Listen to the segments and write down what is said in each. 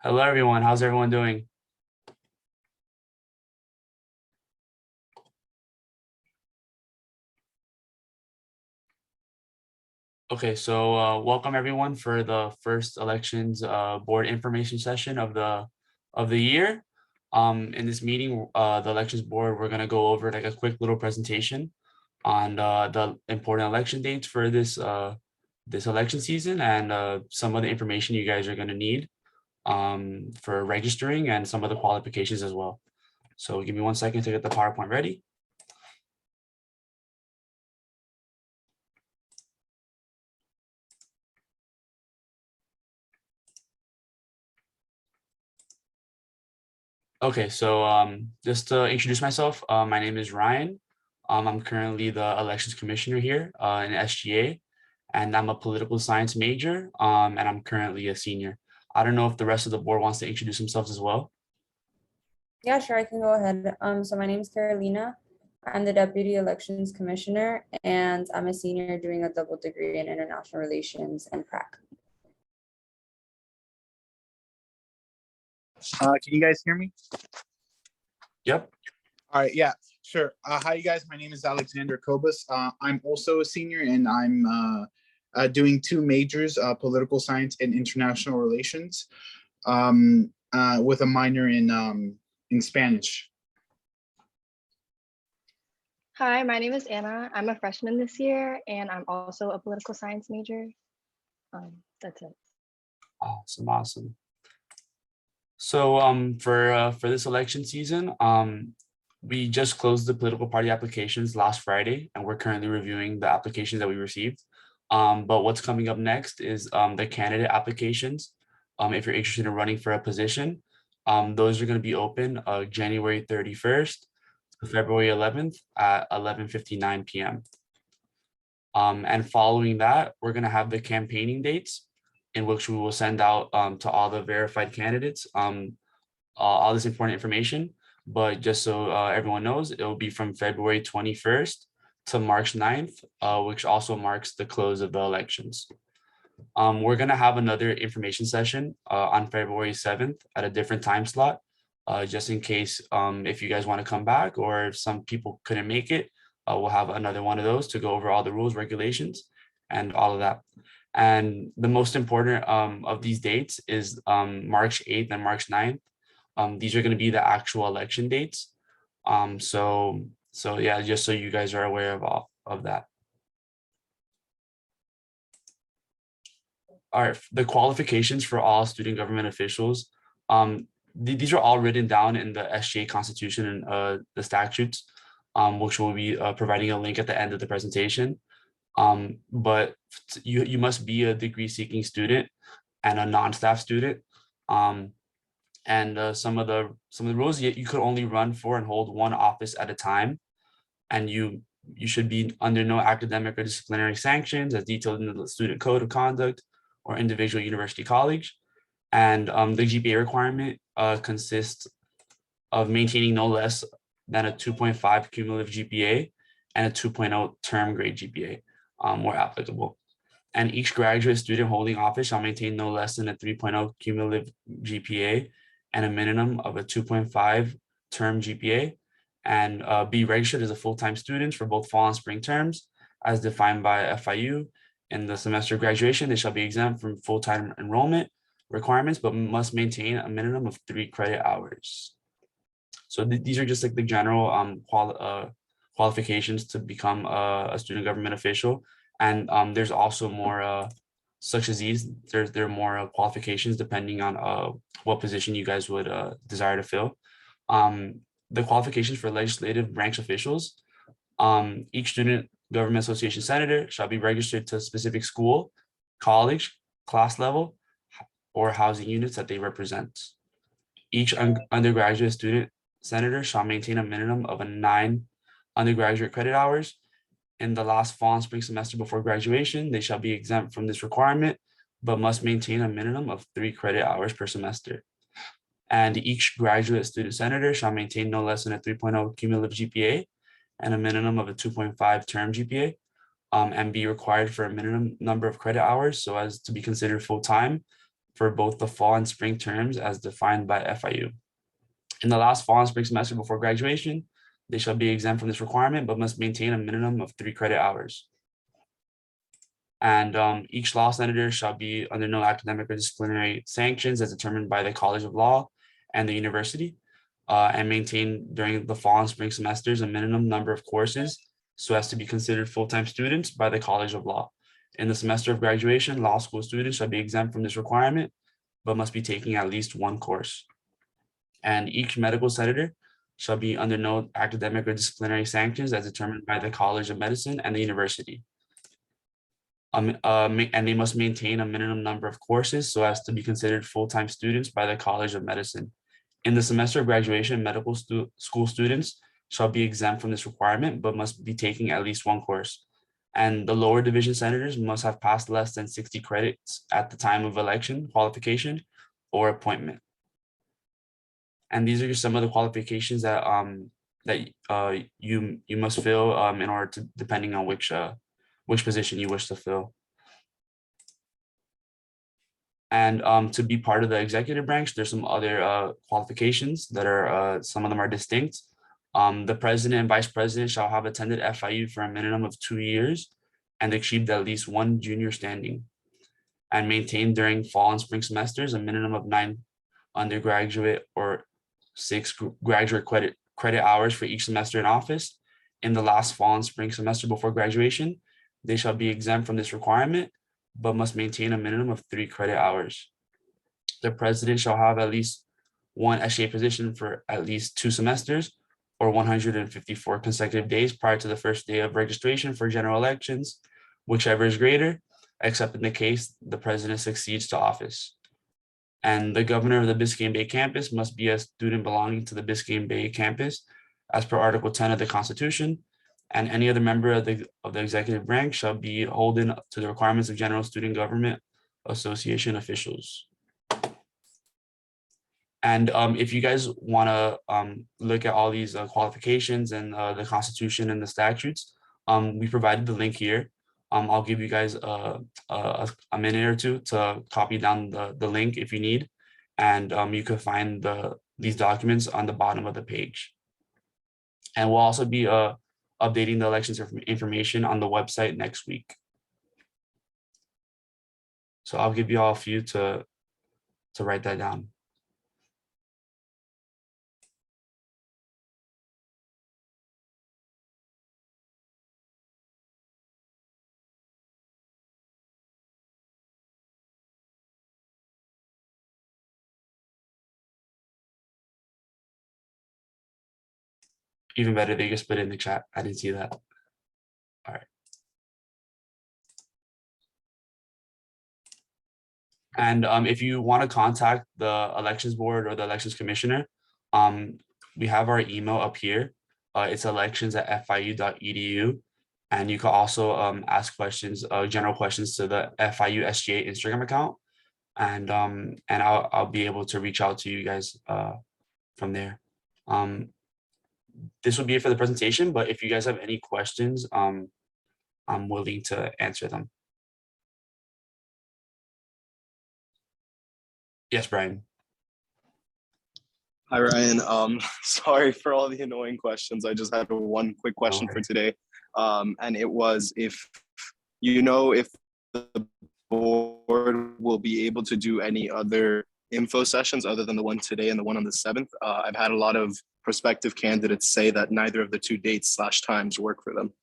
Hello, everyone. How's everyone doing? Okay, so welcome everyone for the first elections board information session of the year. In this meeting, the elections board, we're gonna go over like a quick little presentation on the important election dates for this election season and some of the information you guys are gonna need for registering and some of the qualifications as well. So give me 1 second to get the PowerPoint ready. Okay, so just to introduce myself, my name is Ryan. I'm currently the elections commissioner here in SGA, and I'm a political science major, and I'm currently a senior. I don't know if the rest of the board wants to introduce themselves as well. Yeah, sure, I can go ahead. So my name is Carolina. I'm the Deputy Elections Commissioner, and I'm a senior doing a double degree in International Relations and Prac. Can you guys hear me? Yep. All right, yeah, sure. Hi, you guys. My name is Alexander Kobus. I'm also a senior, and I'm doing two majors, political science and international relations, with a minor in Spanish. Hi, my name is Anna. I'm a freshman this year, and I'm also a political science major. That's it. Awesome. So for this election season, we just closed the political party applications last Friday, and we're currently reviewing the applications that we received. But what's coming up next is the candidate applications. If you're interested in running for a position, those are going to be open January 31st to February 11th at 11:59 p.m. And following that, we're going to have the campaigning dates in which we will send out to all the verified candidates all this important information. But just so everyone knows, it will be from February 21st to March 9th, which also marks the close of the elections. We're going to have another information session on February 7th at a different time slot, just in case if you guys want to come back or if some people couldn't make it, we'll have another one of those to go over all the rules, regulations, and all of that. And the most important of these dates is March 8th and March 9th. These are going to be the actual election dates. So yeah, just so you guys are aware of that. All right, the qualifications for all student government officials. These are all written down in the SGA Constitution and the statutes, which will be providing a link at the end of the presentation. But you must be a degree seeking student and a non-staff student. And some of the rules, you could only run for and hold one office at a time, and you should be under no academic or disciplinary sanctions as detailed in the student code of conduct or individual university college. And the GPA requirement consists of maintaining no less than a 2.5 cumulative GPA and a 2.0 term grade GPA where applicable. And each graduate student holding office shall maintain no less than a 3.0 cumulative GPA and a minimum of a 2.5 term GPA, and be registered as a full-time student for both fall and spring terms as defined by FIU. In the semester of graduation, they shall be exempt from full-time enrollment requirements, but must maintain a minimum of 3 credit hours. So these are just like the general qualifications to become a student government official. And there's also more such as these. There are more qualifications depending on what position you guys would desire to fill. The qualifications for legislative branch officials. Each student government association senator shall be registered to a specific school, college, class level, or housing units that they represent. Each undergraduate student senator shall maintain a minimum of 9 undergraduate credit hours. In the last fall and spring semester before graduation, they shall be exempt from this requirement, but must maintain a minimum of 3 credit hours per semester. And each graduate student senator shall maintain no less than a 3.0 cumulative GPA and a minimum of a 2.5 term GPA, and be required for a minimum number of credit hours so as to be considered full-time for both the fall and spring terms as defined by FIU. In the last fall and spring semester before graduation, they shall be exempt from this requirement, but must maintain a minimum of 3 credit hours. And each law senator shall be under no academic or disciplinary sanctions as determined by the College of Law and the university, and maintain during the fall and spring semesters a minimum number of courses so as to be considered full-time students by the College of Law. In the semester of graduation, law school students shall be exempt from this requirement, but must be taking at least 1 course. And each medical senator shall be under no academic or disciplinary sanctions as determined by the College of Medicine and the university. And they must maintain a minimum number of courses so as to be considered full-time students by the College of Medicine. In the semester of graduation, medical school students shall be exempt from this requirement, but must be taking at least 1 course. And the lower division senators must have passed less than 60 credits at the time of election, qualification, or appointment. And these are just some of the qualifications that you must fill in order to, depending on which position you wish to fill. And to be part of the executive branch, there's some other qualifications that are, some of them are distinct. The president and vice president shall have attended FIU for a minimum of 2 years and achieved at least 1 junior standing, and maintained during fall and spring semesters a minimum of 9 undergraduate or 6 graduate credit hours for each semester in office. In the last fall and spring semester before graduation, they shall be exempt from this requirement, but must maintain a minimum of 3 credit hours. The president shall have at least 1 SGA position for at least 2 semesters or 154 consecutive days prior to the first day of registration for general elections, whichever is greater, except in the case the president succeeds to office. And the governor of the Biscayne Bay campus must be a student belonging to the Biscayne Bay campus as per Article 10 of the Constitution, and any other member of the executive branch shall be holden to the requirements of General Student Government Association officials. And if you guys want to look at all these qualifications and the Constitution and the statutes, we provided the link here. I'll give you guys a minute or two to copy down the link if you need, and you can find these documents on the bottom of the page. And we'll also be updating the elections information on the website next week. So I'll give you all a few to write that down. Even better, they just put it in the chat. I didn't see that. All right. And if you want to contact the elections board or the elections commissioner, we have our email up here. It's elections@fiu.edu. And you can also ask questions, general questions to the FIU SGA Instagram account. And I'll be able to reach out to you guys from there. This will be it for the presentation, but if you guys have any questions, I'm willing to answer them. Yes, Brian. Hi, Ryan. Sorry for all the annoying questions. I just had 1 quick question for today. And it was if the board will be able to do any other info sessions other than the one today and the one on the 7th. I've had a lot of prospective candidates say that neither of the 2 dates/times work for them.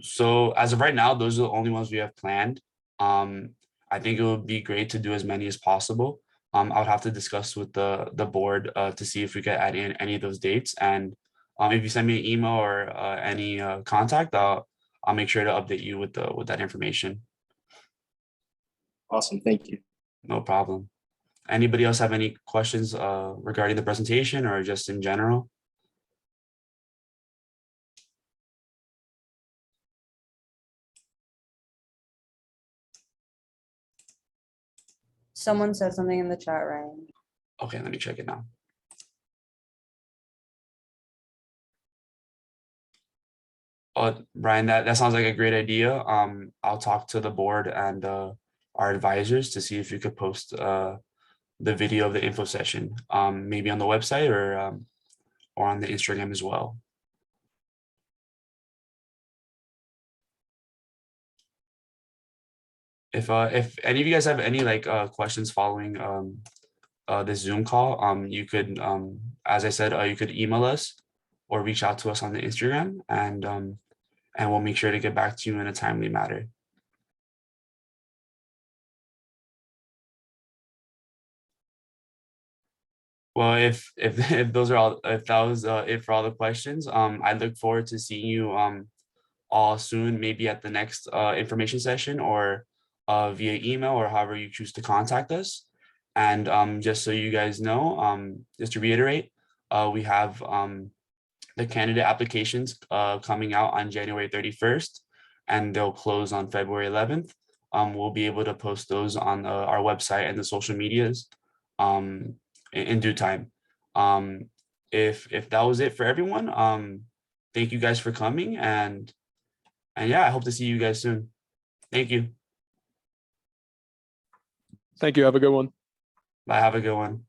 So as of right now, those are the only ones we have planned. I think it would be great to do as many as possible. I would have to discuss with the board to see if we could add in any of those dates. And if you send me an email or any contact, I'll make sure to update you with that information. Awesome, thank you. No problem. Anybody else have any questions regarding the presentation or just in general? Someone said something in the chat, Ryan. Okay, let me check it now. Brian, that sounds like a great idea. I'll talk to the board and our our advisors to see if we could post the video of the info session, maybe on the website or on the Instagram as well. If any of you guys have any questions following this Zoom call, you could, as I said, you could email us or reach out to us on the Instagram, and we'll make sure to get back to you in a timely manner. Well, if those are all, if that was it for all the questions, I look forward to seeing you all soon, maybe at the next information session or via email or however you choose to contact us. And just so you guys know, just to reiterate, we have the candidate applications coming out on January 31st, and they'll close on February 11th. We'll be able to post those on our website and the social medias in due time. If that was it for everyone, thank you guys for coming, and yeah, I hope to see you guys soon. Thank you. Thank you. Have a good one. Bye. Have a good one.